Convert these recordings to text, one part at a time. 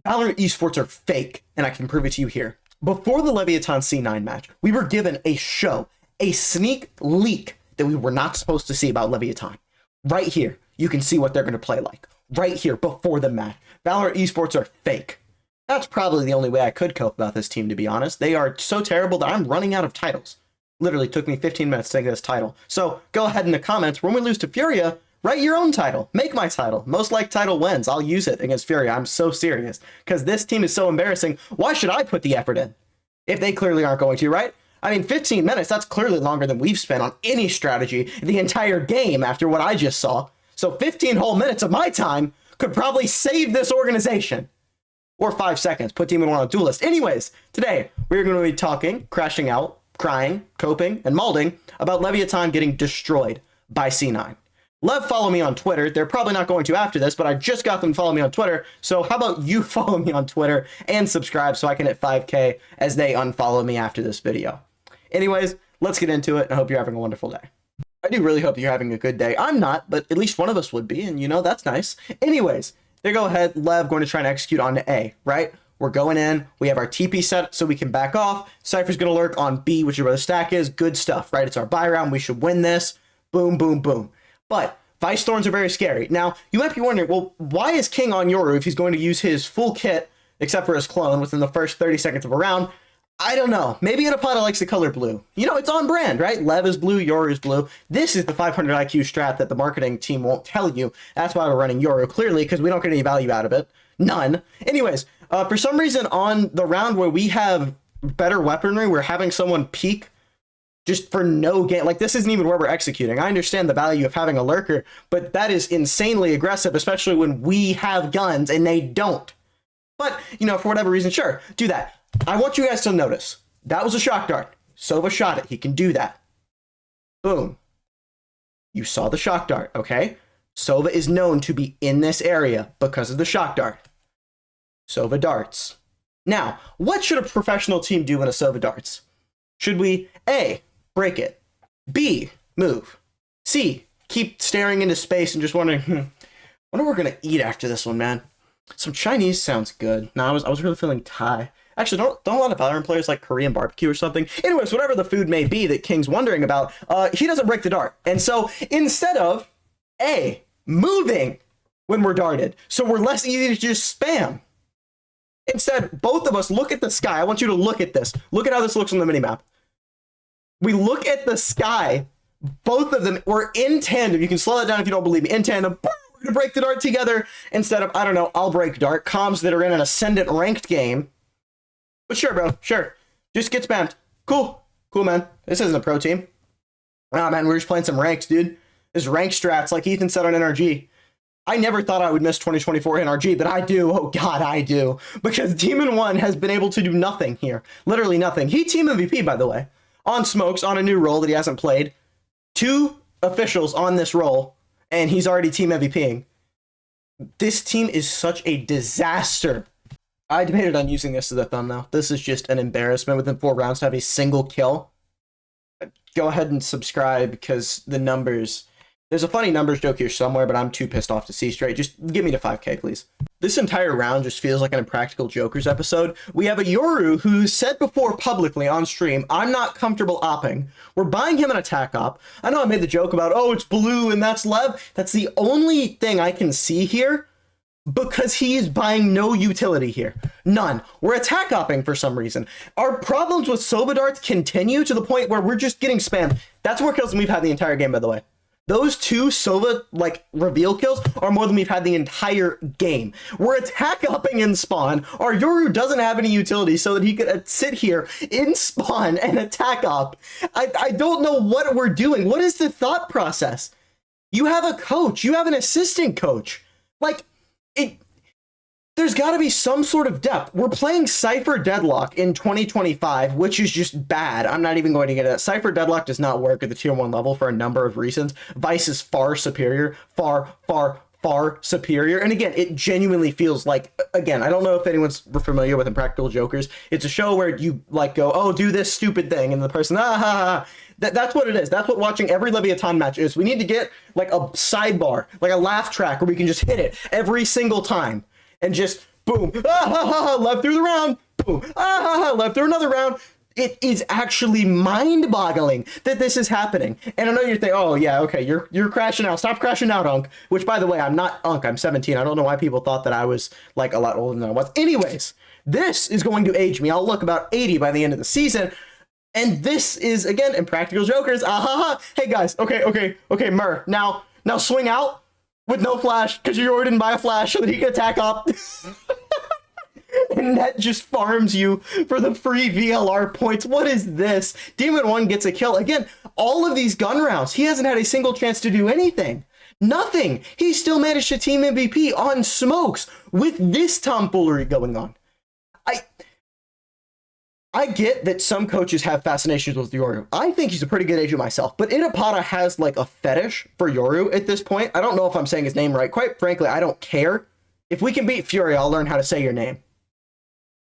Valorant esports are fake, and I can prove it to you here. Before the Leviatán C9 match, we were given a show, a sneak leak that we were not supposed to see about Leviatán. Right here, you can see what they're going to play like. Right here, before the match. Valorant esports are fake. That's probably the only way I could cope about this team, to be honest. They are so terrible that I'm running out of titles. Literally took me 15 minutes to get this title. So go ahead in the comments, when we lose to Furia, write your own title. Make my title. Most liked title wins. I'll use it against Furia. I'm so serious. Because this team is so embarrassing. Why should I put the effort in? If they clearly aren't going to, right? I mean, 15 minutes, that's clearly longer than we've spent on any strategy the entire game after what I just saw. So 15 whole minutes of my time could probably save this organization. Or 5 seconds. Put Demon1 on a duel list. Anyways, today we're going to be talking, crashing out, crying, coping, and molding about Leviatán getting destroyed by C9. Lev follow me on Twitter. They're probably not going to after this, but I just got them to follow me on Twitter. So how about you follow me on Twitter and subscribe so I can hit 5K as they unfollow me after this video. Anyways, let's get into it. I hope you're having a wonderful day. I do really hope you're having a good day. I'm not, but at least one of us would be, and you know, that's nice. Anyways, there go ahead. Lev going to try and execute on to A, right? We're going in. We have our TP set so we can back off. Cypher's going to lurk on B, which is where the stack is. Good stuff, right? It's our buy round. We should win this. Boom, boom, boom. But Vice Thorns are very scary. Now, you might be wondering, well, why is King on Yoru if he's going to use his full kit, except for his clone, within the first 30 seconds of a round? I don't know. Maybe Itapada likes the color blue. You know, it's on brand, right? Lev is blue, Yoru is blue. This is the 500 IQ strat that the marketing team won't tell you. That's why we're running Yoru, clearly, because we don't get any value out of it. None. Anyways, for some reason, on the round where we have better weaponry, we're having someone peek just for no gain. Like, this isn't even where we're executing. I understand the value of having a lurker, but that is insanely aggressive, especially when we have guns and they don't. But, you know, for whatever reason, sure, do that. I want you guys to notice, that was a shock dart. Sova shot it. He can do that. Boom. You saw the shock dart, okay? Sova is known to be in this area because of the shock dart. Sova darts. Now, what should a professional team do when a Sova darts? Should we A, break it, B, move, C, keep staring into space and just wondering, wonder what we're gonna eat after this one, man? Some Chinese sounds good. No, I was really feeling Thai. Actually, don't a lot of Valorant players like Korean barbecue or something? Anyways, whatever the food may be that King's wondering about, he doesn't break the dart. And so instead of A, moving when we're darted, so we're less easy to just spam. Instead, both of us look at the sky. I want you to look at this. Look at how this looks on the minimap. We look at the sky. Both of them were in tandem. You can slow that down if you don't believe me. In tandem. Boom, we're going to break the dart together instead of, I don't know, I'll break dart. Comms that are in an ascendant ranked game. But sure, bro. Sure. Just get spammed. Cool. Cool, man. This isn't a pro team. Oh, man, we're just playing some ranks, dude. This is rank strats like Ethan said on NRG. I never thought I would miss 2024 NRG, but I do. Oh, God, I do. Because Demon1 has been able to do nothing here. Literally nothing. He team MVP, by the way. On Smokes, on a new role that he hasn't played. 2 officials on this role, and he's already team MVPing. This team is such a disaster. I debated on using this as a thumbnail. This is just an embarrassment within 4 rounds to have a single kill. Go ahead and subscribe because the numbers... There's a funny numbers joke here somewhere, but I'm too pissed off to see straight. Just give me to 5K, please. This entire round just feels like an Impractical Jokers episode. We have a Yoru who said before publicly on stream, I'm not comfortable opping. We're buying him an attack op. I know I made the joke about, oh, it's blue and that's Lev. That's the only thing I can see here because he is buying no utility here. None. We're attack opping for some reason. Our problems with Sova darts continue to the point where we're just getting spammed. That's more kills than we've had the entire game, by the way. Those 2 Sova, like, reveal kills are more than we've had the entire game. We're attack upping in spawn. Our Yoru doesn't have any utility so that he could sit here in spawn and attack up. I don't know what we're doing. What is the thought process? You have a coach. You have an assistant coach. Like, there's got to be some sort of depth. We're playing Cypher Deadlock in 2025, which is just bad. I'm not even going to get it. Cypher Deadlock does not work at the tier 1 level for a number of reasons. Vice is far superior. Far superior. And again, it genuinely feels like, again, I don't know if anyone's familiar with Impractical Jokers. It's a show where you, like, go, oh, do this stupid thing, and the person, ah, ha, ha. That's what it is. That's what watching every Leviatán match is. We need to get, like, a sidebar, like a laugh track where we can just hit it every single time. And just boom, left through the round, boom, left through another round. It is actually mind-boggling that this is happening. And I know you're thinking, oh yeah, okay, you're crashing out. Stop crashing out, Unk. Which, by the way, I'm not Unk. I'm 17. I don't know why people thought that I was like a lot older than I was. Anyways, this is going to age me. I'll look about 80 by the end of the season. And this is, again, Impractical Jokers. Hey guys, okay, Mur. Now swing out with no flash, because you already didn't buy a flash so that he can attack up. And that just farms you for the free VLR points. What is this? Demon1 gets a kill. Again, all of these gun rounds, he hasn't had a single chance to do anything. Nothing. He still managed to team MVP on smokes with this tomfoolery going on. I get that some coaches have fascinations with Yoru. I think he's a pretty good agent myself, but Inapata has like a fetish for Yoru at this point. I don't know if I'm saying his name right. Quite frankly, I don't care. If we can beat Fury, I'll learn how to say your name.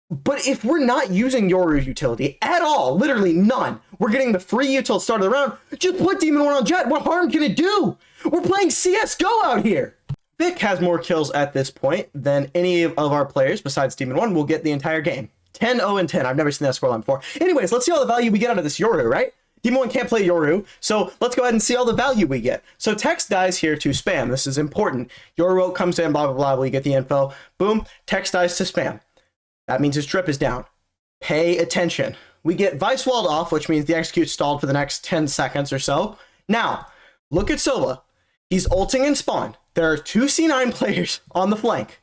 But if we're not using Yoru's utility at all, literally none, we're getting the free util at the start of the round, just put Demon1 on Jet. What harm can it do? We're playing CSGO out here. Vic has more kills at this point than any of our players besides Demon1 will get the entire game. 10, 0, and 10. I've never seen that scoreline before. Anyways, let's see all the value we get out of this Yoru, right? Demon1 can't play Yoru, so let's go ahead and see all the value we get. So Tex dies here to spam. This is important. Yoru comes in, blah, blah, blah. We get the info. Boom. Tex dies to spam. That means his trip is down. Pay attention. We get Vice Walled off, which means the execute stalled for the next 10 seconds or so. Now, look at Sova. He's ulting in spawn. There are two C9 players on the flank.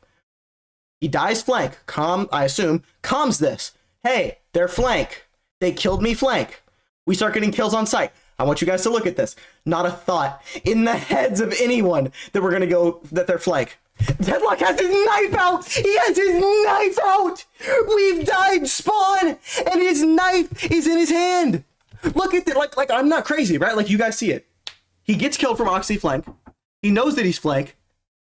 He dies flank. Calm, I assume, calms this. Hey, they're flank. They killed me flank. We start getting kills on site. I want you guys to look at this. Not a thought in the heads of anyone that we're going to go, that they're flank. Deadlock has his knife out! He has his knife out! We've died spawn, and his knife is in his hand! Look at that, like I'm not crazy, right? Like, you guys see it. He gets killed from Oxy flank. He knows that he's flank,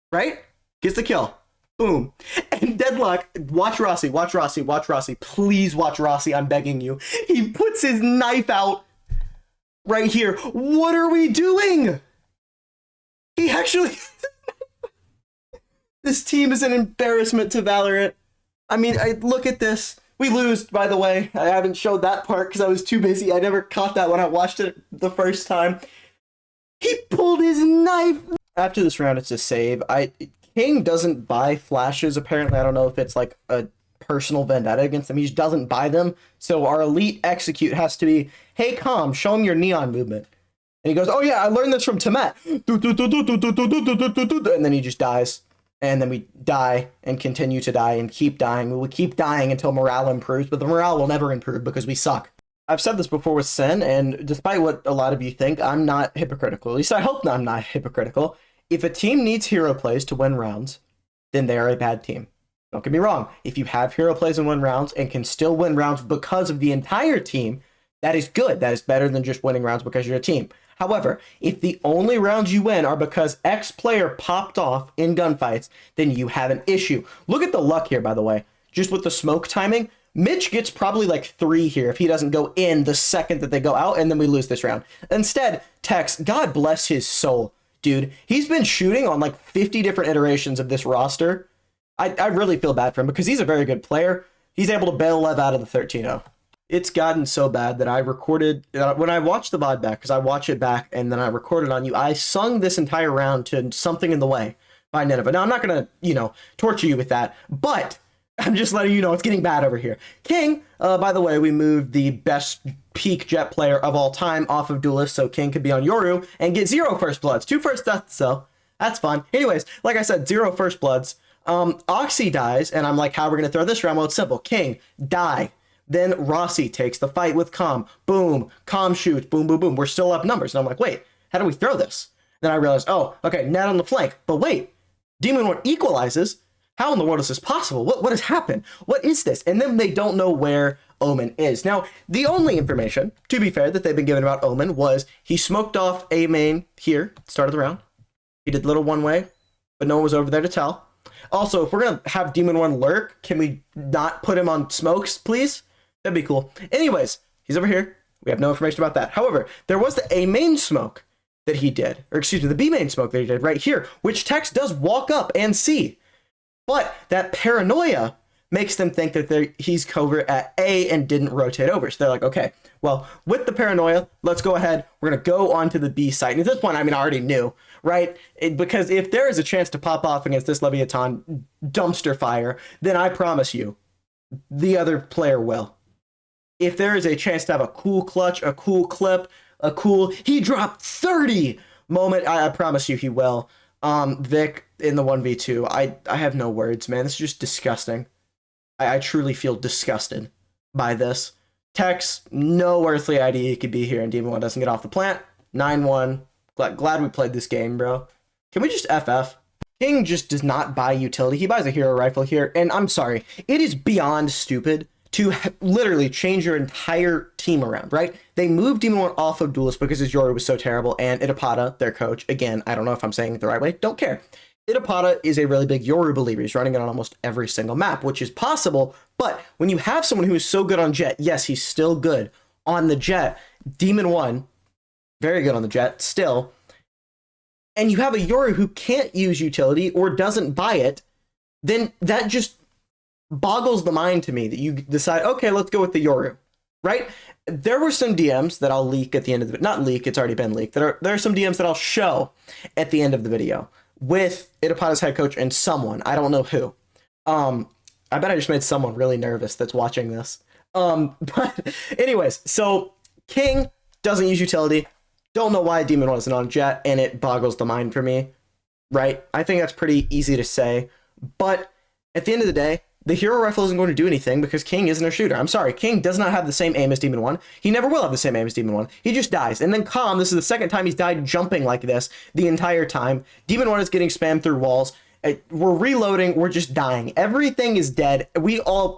right? Gets the kill. Boom. And Deadlock, watch Rossi, watch Rossi, watch Rossi. Please watch Rossi, I'm begging you. He puts his knife out right here. What are we doing? He actually... This team is an embarrassment to Valorant. I mean, look at this. We lose, by the way. I haven't showed that part because I was too busy. I never caught that when I watched it the first time. He pulled his knife. After this round, it's a save. King doesn't buy flashes, apparently. I don't know if it's like a personal vendetta against him. He just doesn't buy them. So our elite execute has to be, hey, Calm, show him your neon movement. And he goes, oh yeah, I learned this from Temet. And then he just dies. And then we die and continue to die and keep dying. We will keep dying until morale improves, but the morale will never improve because we suck. I've said this before with Sen, and despite what a lot of you think, I'm not hypocritical. At least I hope I'm not hypocritical. If a team needs hero plays to win rounds, then they are a bad team. Don't get me wrong. If you have hero plays and win rounds and can still win rounds because of the entire team, that is good. That is better than just winning rounds because you're a team. However, if the only rounds you win are because X player popped off in gunfights, then you have an issue. Look at the luck here, by the way. Just with the smoke timing, Mitch gets probably like 3 here if he doesn't go in the second that they go out, and then we lose this round. Instead, Tex, God bless his soul, dude. He's been shooting on like 50 different iterations of this roster. I really feel bad for him because he's a very good player. He's able to bail Lev out of the 13-0. It's gotten so bad that I recorded, when I watched the VOD back, because I watch it back and then I recorded on you, I sung this entire round to Something in the Way by Nineveh. Now, I'm not going to, torture you with that, but I'm just letting you know it's getting bad over here. King, by the way, we moved the best peak Jet player of all time off of Duelist, so King could be on Yoru and get 0 first bloods. 2 first deaths, though. That's fun. Anyways, like I said, 0 first bloods. Oxy dies, and I'm like, how are we going to throw this round? Well, it's simple. King, die. Then Rossi takes the fight with Calm. Boom. Calm shoots. Boom, boom, boom. We're still up numbers. And I'm like, wait, how do we throw this? Then I realized, oh, okay, net on the flank. But wait, Demon1 equalizes. How in the world is this possible? What has happened? What is this? And then they don't know where Omen is. Now, the only information, to be fair, that they've been given about Omen was he smoked off A main here, start of the round. He did little one way, but no one was over there to tell. Also, if we're going to have Demon1 lurk, can we not put him on smokes, please? That'd be cool. Anyways, he's over here. We have no information about that. However, there was the A main smoke that he did, or excuse me, the B main smoke that he did right here, which Tex does walk up and see. But that paranoia makes them think that he's covert at A and didn't rotate over. So they're like, okay, well, with the paranoia, let's go ahead. We're going to go onto the B site. And at this point, I mean, I already knew, right? Because if there is a chance to pop off against this Leviatán dumpster fire, then I promise you, the other player will. If there is a chance to have a cool clutch, a cool clip, he dropped 30 moment, I promise you he will. Vic in the 1v2, I have no words, man. This is just disgusting. I truly feel disgusted by this. Tex, no earthly idea he could be here, and Demon1 doesn't get off the plant. 9-1. Glad we played this game, bro. Can we just FF? King just does not buy utility. He buys a hero rifle here, and I'm sorry. It is beyond stupid to literally change your entire team around, right? They moved Demon1 off of Duelist because his Yoru was so terrible, and Itapata, their coach, again, I don't know if I'm saying it the right way, don't care. Itapata is a really big Yoru believer. He's running it on almost every single map, which is possible, but when you have someone who is so good on Jet, yes, he's still good on the Jet. Demon1, very good on the Jet, still, and you have a Yoru who can't use utility or doesn't buy it, then that just boggles the mind to me that you decide, okay, let's go with the Yoru, right? There were some DMs that I'll leak at the end of the, not leak, it's already been leaked. There are some DMs that I'll show at the end of the video with Itapata's head coach and someone, I don't know who. I bet I just made someone really nervous that's watching this. But anyways, so King doesn't use utility. Don't know why Demon1 isn't on Jet, and it boggles the mind for me, right? I think that's pretty easy to say, but at the end of the day, the hero rifle isn't going to do anything because King isn't a shooter. I'm sorry, King does not have the same aim as Demon1. He never will have the same aim as Demon1. He just dies. And then Calm, this is the second time he's died jumping like this the entire time. Demon1 is getting spammed through walls. We're reloading, we're just dying. Everything is dead. I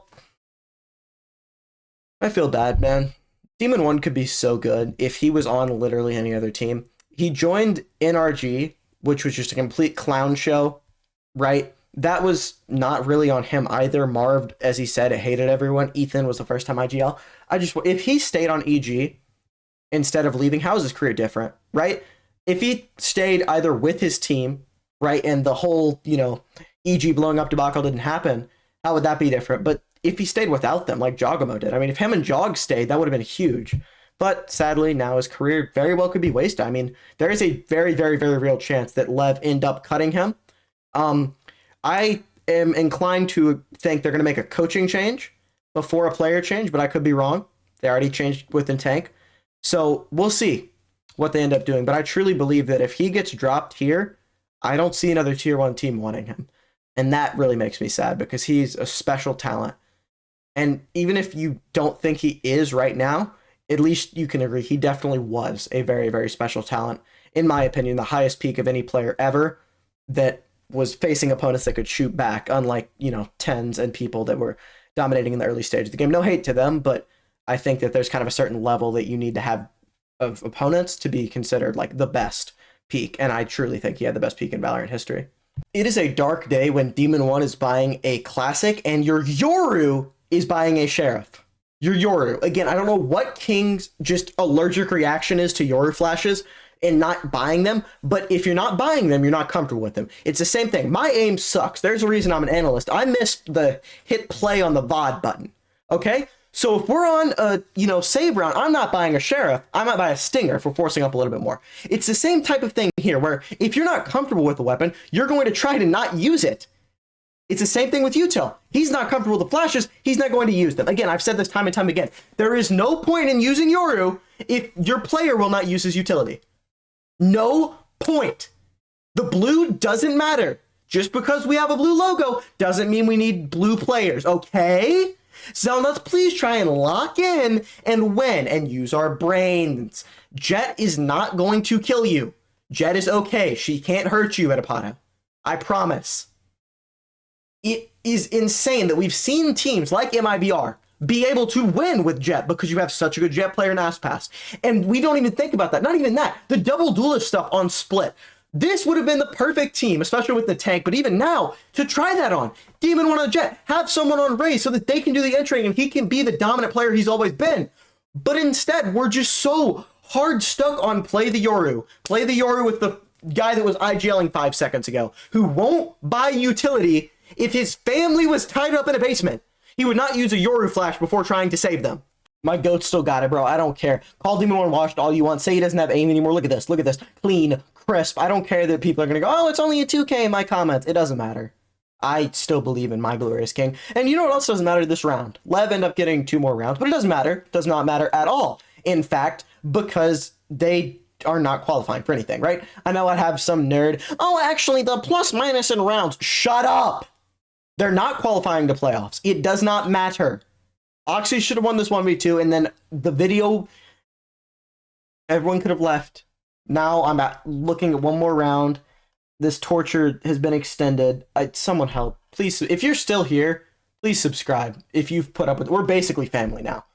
feel bad, man. Demon1 could be so good if he was on literally any other team. He joined NRG, which was just a complete clown show, right? That was not really on him either. Marv, as he said, hated everyone. Ethan was the first time IGL. If he stayed on EG instead of leaving, how is his career different, right? If he stayed either with his team, right, and the whole, EG blowing up debacle didn't happen, how would that be different? But if he stayed without them, like Jogamo did, I mean, if him and Jog stayed, that would have been huge. But sadly, now his career very well could be wasted. I mean, there is a very, very, very real chance that Lev end up cutting him. I am inclined to think they're going to make a coaching change before a player change, but I could be wrong. They already changed within Tank. So we'll see what they end up doing. But I truly believe that if he gets dropped here, I don't see another tier 1 team wanting him. And that really makes me sad because he's a special talent. And even if you don't think he is right now, at least you can agree he definitely was a very, very special talent. In my opinion, the highest peak of any player ever that was facing opponents that could shoot back, unlike, tens and people that were dominating in the early stage of the game. No hate to them, but I think that there's kind of a certain level that you need to have of opponents to be considered like the best peak, and I truly think he had the best peak in Valorant history. It is a dark day when Demon1 is buying a classic and your Yoru is buying a Sheriff. Your Yoru. Again, I don't know what King's just allergic reaction is to Yoru flashes and not buying them, but if you're not buying them, you're not comfortable with them. It's the same thing. My aim sucks. There's a reason I'm an analyst. I missed the hit play on the VOD button, okay? So if we're on a, save round, I'm not buying a Sheriff. I might buy a Stinger for forcing up a little bit more. It's the same type of thing here, where if you're not comfortable with the weapon, you're going to try to not use it. It's the same thing with Util. He's not comfortable with the flashes. He's not going to use them. Again, I've said this time and time again. There is no point in using Yoru if your player will not use his utility. No point. The blue doesn't matter. Just because we have a blue logo doesn't mean we need blue players, okay? So let's please try and lock in and win and use our brains. Jet is not going to kill you. Jet is okay. She can't hurt you, Itapata. I promise. It is insane that we've seen teams like MIBR be able to win with Jet because you have such a good Jet player in ASPAS. And we don't even think about that. Not even that. The double duelist stuff on Split. This would have been the perfect team, especially with the tank, but even now, to try that on. Demon1 on Jet, have someone on Raze so that they can do the entering and he can be the dominant player he's always been. But instead, we're just so hard stuck on play the Yoru. Play the Yoru with the guy that was IGLing 5 seconds ago, who won't buy utility If his family was tied up in a basement, he would not use a Yoru flash before trying to save them. My goat still got it, bro. I don't care. Call Demon1 washed all you want. Say he doesn't have aim anymore. Look at this. Look at this. Clean, crisp. I don't care that people are going to go, oh, it's only a 2K in my comments. It doesn't matter. I still believe in my glorious king. And you know what else doesn't matter this round? Lev ended up getting 2 more rounds, but it doesn't matter. It does not matter at all. In fact, because they are not qualifying for anything, right? I know I'd have some nerd, oh, actually, the plus minus in rounds. Shut up. They're not qualifying to playoffs. It does not matter. Oxy should have won this 1v2, and then the video, everyone could have left. Now I'm looking at one more round. This torture has been extended. Someone help. Please, if you're still here, please subscribe. If you've put up with, we're basically family now.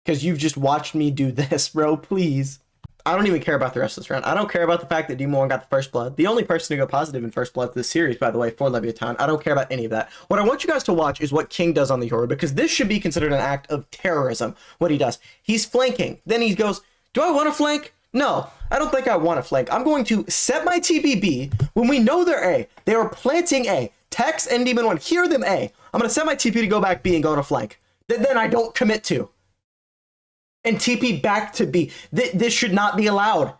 Because you've just watched me do this, bro, please. I don't even care about the rest of this round. I don't care about the fact that Demon1 got the first blood. The only person to go positive in first blood this series, by the way, for Leviatán. I don't care about any of that. What I want you guys to watch is what King does on the Yoru, because this should be considered an act of terrorism, what he does. He's flanking. Then he goes, do I want to flank? No, I don't think I want to flank. I'm going to set my TPB when we know they're A. They are planting A. Tex and Demon1, hear them A. I'm going to set my TP to go back B and go to flank. Then I don't commit to. And TP back to B. This should not be allowed.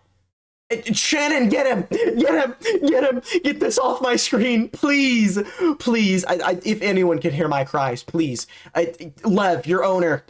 Shannon, get him! Get him! Get him! Get this off my screen, please! Please, if anyone can hear my cries, please. Lev, your owner,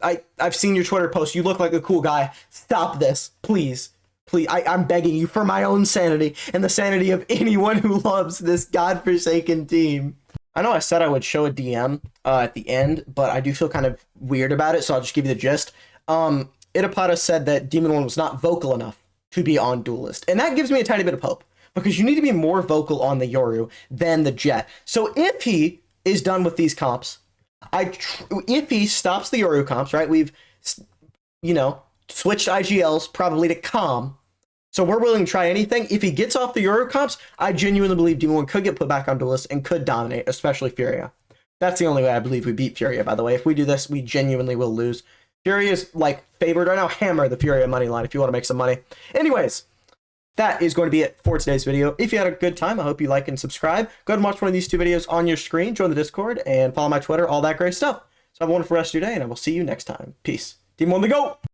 I've seen your Twitter post. You look like a cool guy. Stop this, please. Please, I'm begging you for my own sanity and the sanity of anyone who loves this godforsaken team. I know I said I would show a DM at the end, but I do feel kind of weird about it, so I'll just give you the gist. Itapata said that Demon1 was not vocal enough to be on Duelist, and that gives me a tiny bit of hope, because you need to be more vocal on the Yoru than the Jet. So if he is done with these comps, if he stops the Yoru comps, right, we've, you know, switched IGLs probably to Calm, so we're willing to try anything. If he gets off the Yoru comps, I genuinely believe Demon1 could get put back on Duelist and could dominate, especially Furia. That's the only way I believe we beat Furia, by the way. If we do this, we genuinely will lose. Furia is, like, favored right now. Hammer the Furia money line if you want to make some money. Anyways, that is going to be it for today's video. If you had a good time, I hope you like and subscribe. Go ahead and watch one of these 2 videos on your screen. Join the Discord and follow my Twitter, all that great stuff. So have a wonderful rest of your day, and I will see you next time. Peace. Demon1 the GOAT!